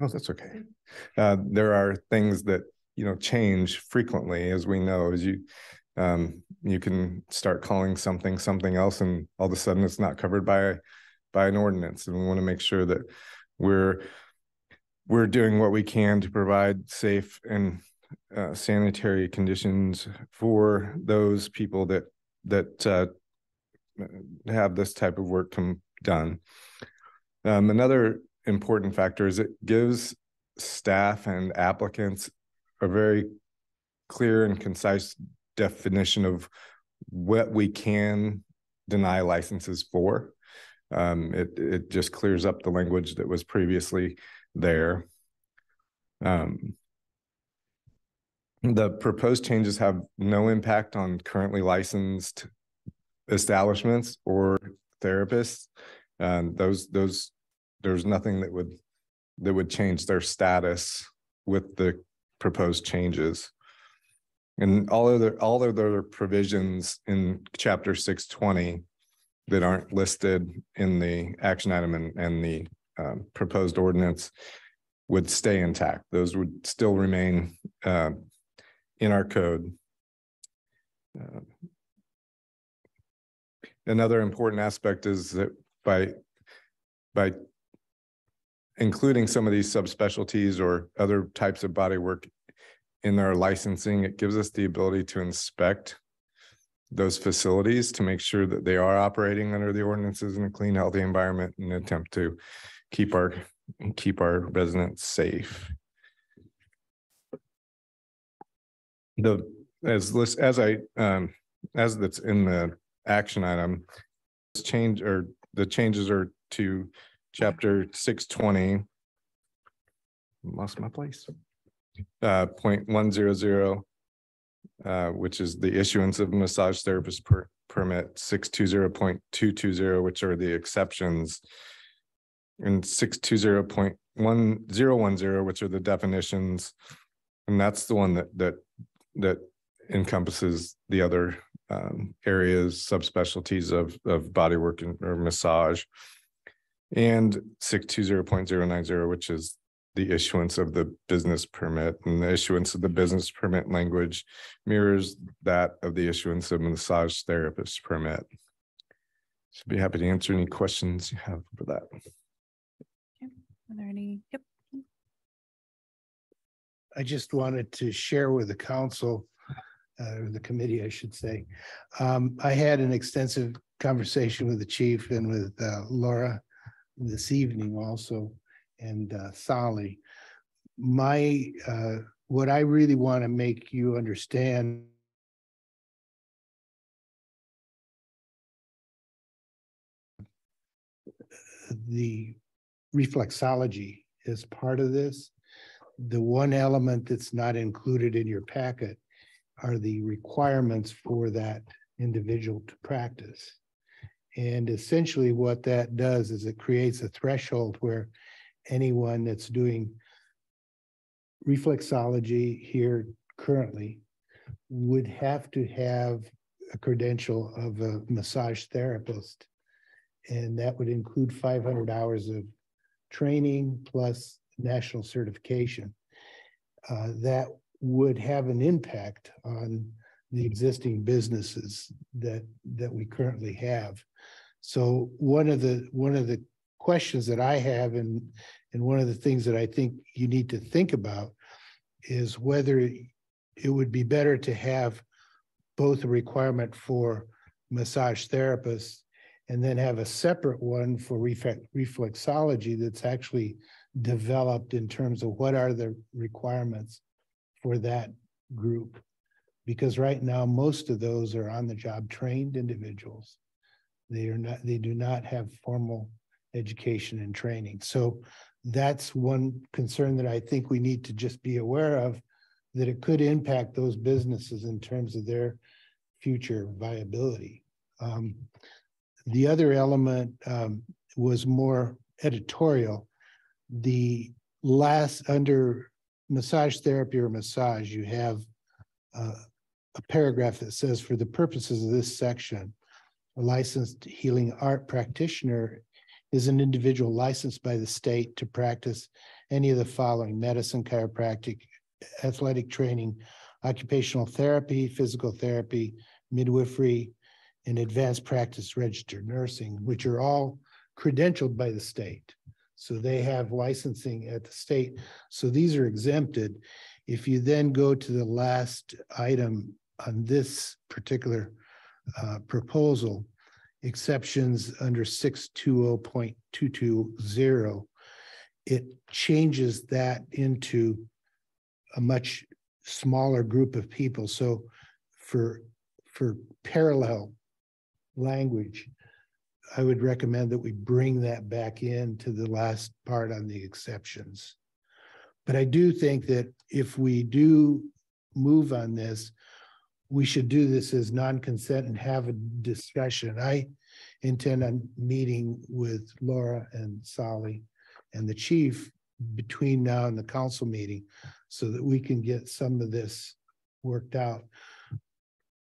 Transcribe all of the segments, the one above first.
Oh, that's okay. There are things that, change frequently, as we know, as you can start calling something else, and all of a sudden it's not covered by an ordinance. And we want to make sure that we're doing what we can to provide safe and sanitary conditions for those people that have this type of work done. Another important factor is it gives staff and applicants a very clear and concise definition of what we can deny licenses for. It just clears up the language that was previously there. The proposed changes have no impact on currently licensed establishments or therapists. There's nothing that would change their status with the proposed changes. And all other provisions in Chapter 620 that aren't listed in the action item and the proposed ordinance would stay intact. Those would still remain in our code. Another important aspect is that by including some of these subspecialties or other types of body work in our licensing, it gives us the ability to inspect those facilities to make sure that they are operating under the ordinances in a clean, healthy environment in an attempt to keep our residents safe. As that's in the action item, the changes are to Chapter 620. Lost my place. 0.100, which is the issuance of massage therapist permit, 620.220, which are the exceptions, and 620.1010, which are the definitions, and that's the one that encompasses the other areas, subspecialties of bodywork or massage, and 620.090, which is the issuance of the business permit, and the issuance of the business permit language mirrors that of the issuance of a massage therapist permit. So be happy to answer any questions you have for that. Okay. Are there any? Yep. I just wanted to share with the council, or the committee, I should say. I had an extensive conversation with the chief and with Laura this evening also, and Sally. What I really want to make you understand the reflexology is part of this. The one element that's not included in your packet are the requirements for that individual to practice. And essentially what that does is it creates a threshold where anyone that's doing reflexology here currently would have to have a credential of a massage therapist. And that would include 500 hours of training plus national certification. That would have an impact on the existing businesses that we currently have. So one of the questions that I have, and one of the things that I think you need to think about, is whether it would be better to have both a requirement for massage therapists and then have a separate one for reflexology that's actually developed in terms of what are the requirements for that group. Because right now, most of those are on-the-job trained individuals. They do not have formal education and training. So that's one concern that I think we need to just be aware of, that it could impact those businesses in terms of their future viability. The other element was more editorial. The last, under massage therapy or massage, you have a paragraph that says, for the purposes of this section, a licensed healing art practitioner is an individual licensed by the state to practice any of the following: medicine, chiropractic, athletic training, occupational therapy, physical therapy, midwifery, and advanced practice registered nursing, which are all credentialed by the state. So they have licensing at the state. So these are exempted. If you then go to the last item on this particular proposal, exceptions under 620.220, it changes that into a much smaller group of people. So for parallel language, I would recommend that we bring that back into the last part on the exceptions. But I do think that if we do move on this, we should do this as non-consent and have a discussion. I intend on meeting with Laura and Sally and the chief between now and the council meeting so that we can get some of this worked out.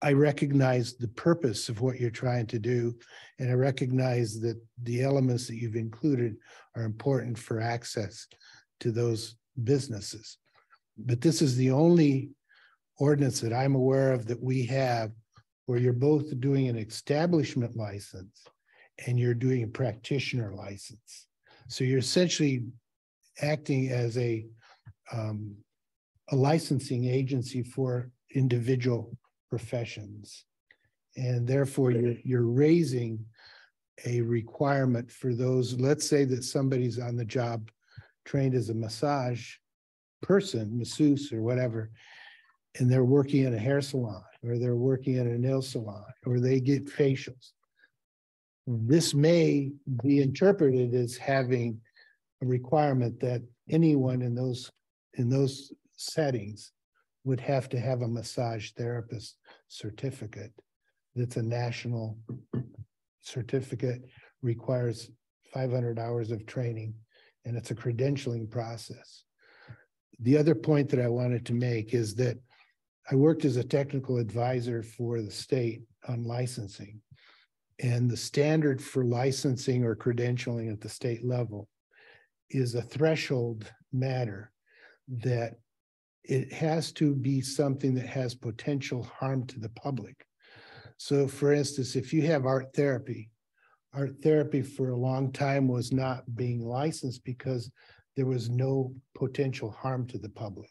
I recognize the purpose of what you're trying to do, and I recognize that the elements that you've included are important for access to those businesses. But this is the only ordinance that I'm aware of that we have where you're both doing an establishment license and you're doing a practitioner license. So you're essentially acting as a licensing agency for individual professions. And therefore you're raising a requirement for those. Let's say that somebody's on the job trained as a massage person, masseuse or whatever, and they're working in a hair salon or they're working in a nail salon or they get facials. This may be interpreted as having a requirement that anyone in those settings would have to have a massage therapist certificate. That's a national certificate, requires 500 hours of training, and it's a credentialing process. The other point that I wanted to make is that I worked as a technical advisor for the state on licensing, and the standard for licensing or credentialing at the state level is a threshold matter that it has to be something that has potential harm to the public. So for instance, if you have art therapy for a long time was not being licensed because there was no potential harm to the public.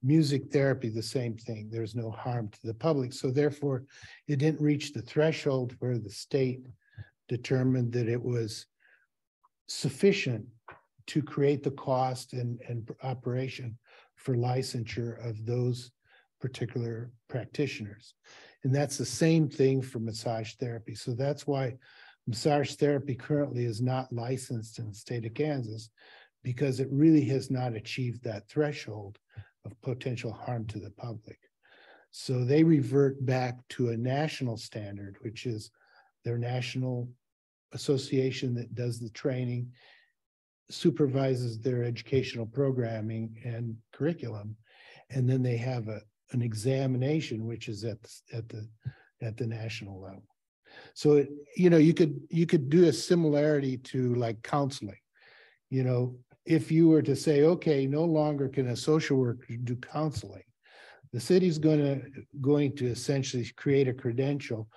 Music therapy, the same thing, there's no harm to the public. So therefore, it didn't reach the threshold where the state determined that it was sufficient to create the cost and operation for licensure of those particular practitioners. And that's the same thing for massage therapy. So that's why massage therapy currently is not licensed in the state of Kansas, because it really has not achieved that threshold of potential harm to the public. So they revert back to a national standard, which is their national association that does the training, supervises their educational programming and curriculum, and then they have an examination which is at the national level. So you could do a similarity to like counseling. If you were to say, okay, no longer can a social worker do counseling, the city's going to essentially create a credential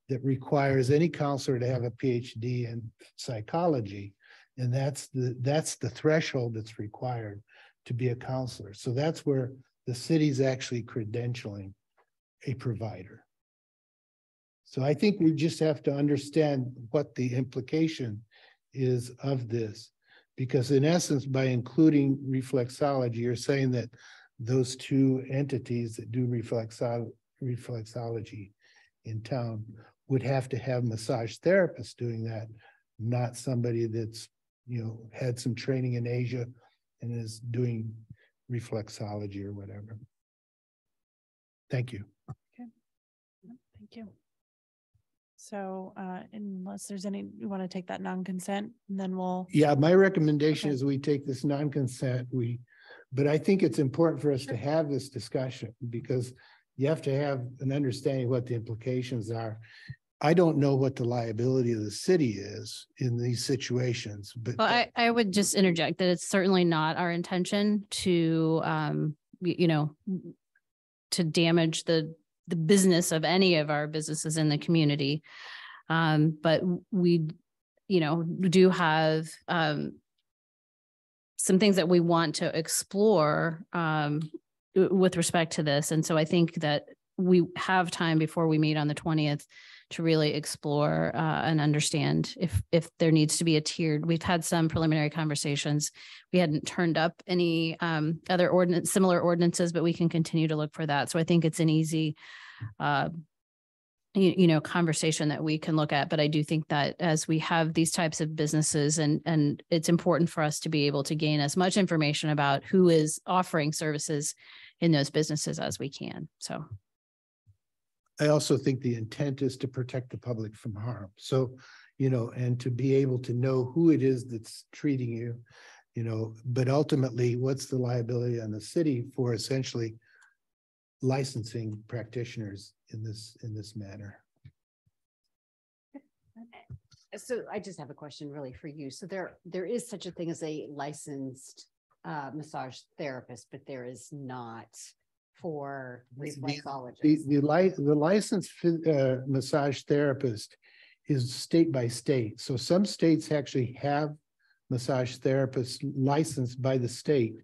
that requires any counselor to have a PhD in psychology. And that's the threshold that's required to be a counselor. So that's where the city's actually credentialing a provider. So I think we just have to understand what the implication is of this, because in essence, by including reflexology, you're saying that those two entities that do reflexology in town would have to have massage therapists doing that, not somebody that's had some training in Asia and is doing reflexology or whatever. Thank you. Okay. Thank you. So unless there's any, you want to take that non-consent, and then we'll. Yeah, my recommendation is we take this non-consent, but I think it's important for us to have this discussion because you have to have an understanding of what the implications are. I don't know what the liability of the city is in these situations, but Well, I would just interject that it's certainly not our intention to, you know, to damage the business of any of our businesses in the community. But we, you know, do have some things that we want to explore with respect to this. And so I think that we have time before we meet on the 20th to really explore and understand if there needs to be a tiered. We've had some preliminary conversations. We hadn't turned up any other similar ordinances, but we can continue to look for that. So I think it's an easy, you know, conversation that we can look at. But I do think that as we have these types of businesses, and it's important for us to be able to gain as much information about who is offering services in those businesses as we can. So I also think the intent is to protect the public from harm. So, you know, and to be able to know who it is that's treating you, you know, but ultimately, what's the liability on the city for essentially licensing practitioners in this manner? So I just have a question really for you. So there is such a thing as a licensed massage therapist, but there is not for reflexologists. The licensed massage therapist is state by state. So some states actually have massage therapists licensed by the state.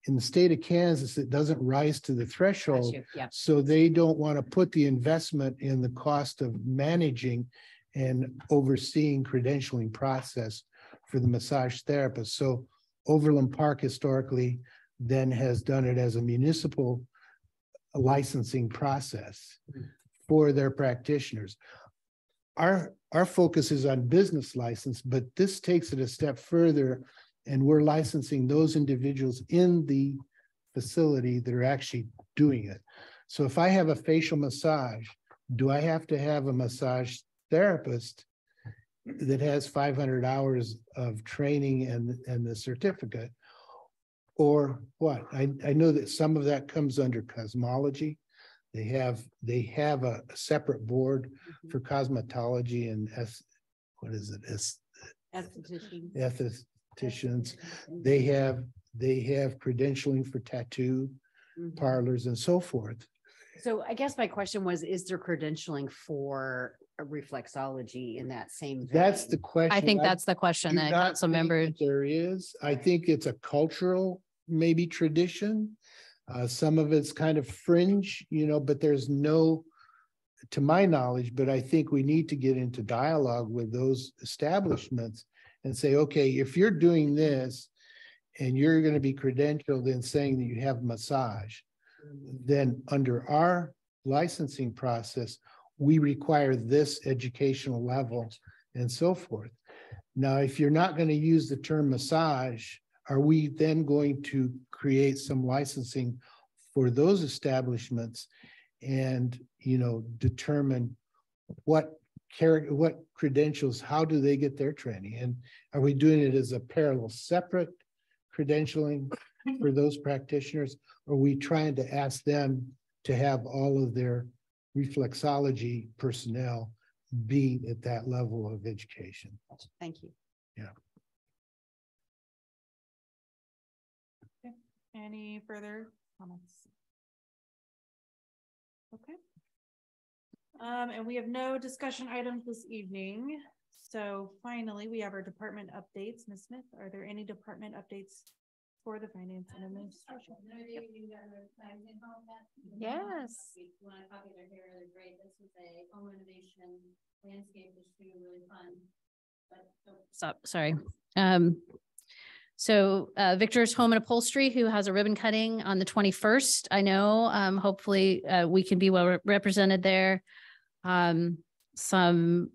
In the state of Kansas, it doesn't rise to the threshold. Yeah. So they don't want to put the investment in the cost of managing and overseeing credentialing process for the massage therapist. So Overland Park historically then has done it as a municipal licensing process for their practitioners. Our focus is on business license, but this takes it a step further, and we're licensing those individuals in the facility that are actually doing it. So if I have a facial massage, do I have to have a massage therapist that has 500 hours of training and the certificate? Or what? I know that some of that comes under cosmology. They have a separate board for cosmetology and estheticians. They have credentialing for tattoo parlors and so forth. So I guess my question was, is there credentialing for a reflexology in that same vein? That's the question. I think that's the question that council member. There is. I think it's a cultural maybe tradition. Some of it's kind of fringe, you know, but there's no, to my knowledge, but I think we need to get into dialogue with those establishments and say, okay, if you're doing this and you're going to be credentialed in saying that you have massage, then under our licensing process, we require this educational level and so forth. Now, if you're not going to use the term massage, are we then going to create some licensing for those establishments and, you know, determine what credentials, how do they get their training? And are we doing it as a parallel separate credentialing for those practitioners? Or are we trying to ask them to have all of their reflexology personnel be at that level of education? Thank you. Yeah. Any further comments? Okay. And we have no discussion items this evening. So finally, we have our department updates. Ms. Smith, are there any department updates for the finance and administration? Yes. When I copied her here, really great. This was a home renovation landscape, which was really fun. But Stop, sorry. So Victor's Home and Upholstery, who has a ribbon cutting on the 21st. I know, hopefully we can be well represented there. Some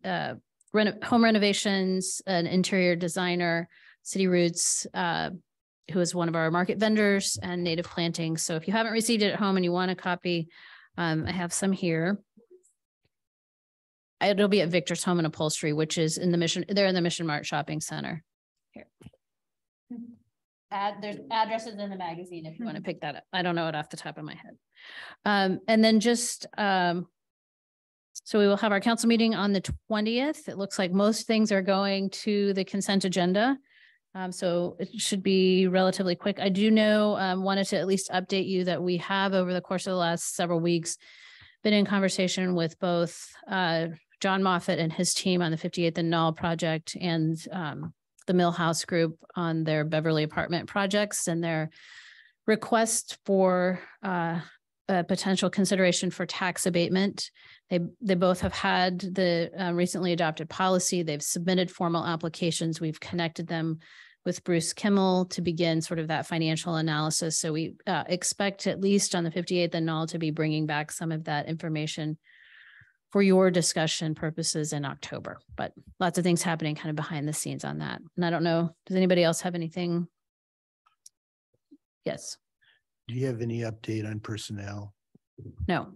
home renovations, an interior designer, City Roots, who is one of our market vendors, and Native Planting. So if you haven't received it at home and you want a copy, I have some here. It'll be at Victor's Home and Upholstery, which is in the Mission. They're in the Mission Mart Shopping Center. Here. There's addresses in the magazine if you want to pick that up. I don't know it off the top of my head. And then just So we will have our council meeting on the 20th. It looks like most things are going to the consent agenda. So it should be relatively quick. I do know, wanted to at least update you that we have over the course of the last several weeks been in conversation with both John Moffett and his team on the 58th and Null project and the Millhouse Group on their Beverly apartment projects and their request for a potential consideration for tax abatement. They both have had the recently adopted policy. They've submitted formal applications. We've connected them with Bruce Kimmel to begin sort of that financial analysis. So we expect at least on the 58th and Null to be bringing back some of that information for your discussion purposes in October. But lots of things happening kind of behind the scenes on that. And I don't know, does anybody else have anything? Yes. Do you have any update on personnel? No.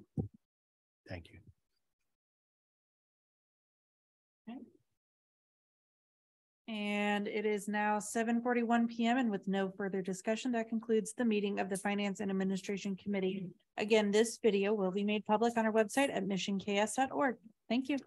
Thank you. And it is now 7:41 PM, and with no further discussion, that concludes the meeting of the Finance and Administration Committee. Again, this video will be made public on our website at missionks.org. Thank you.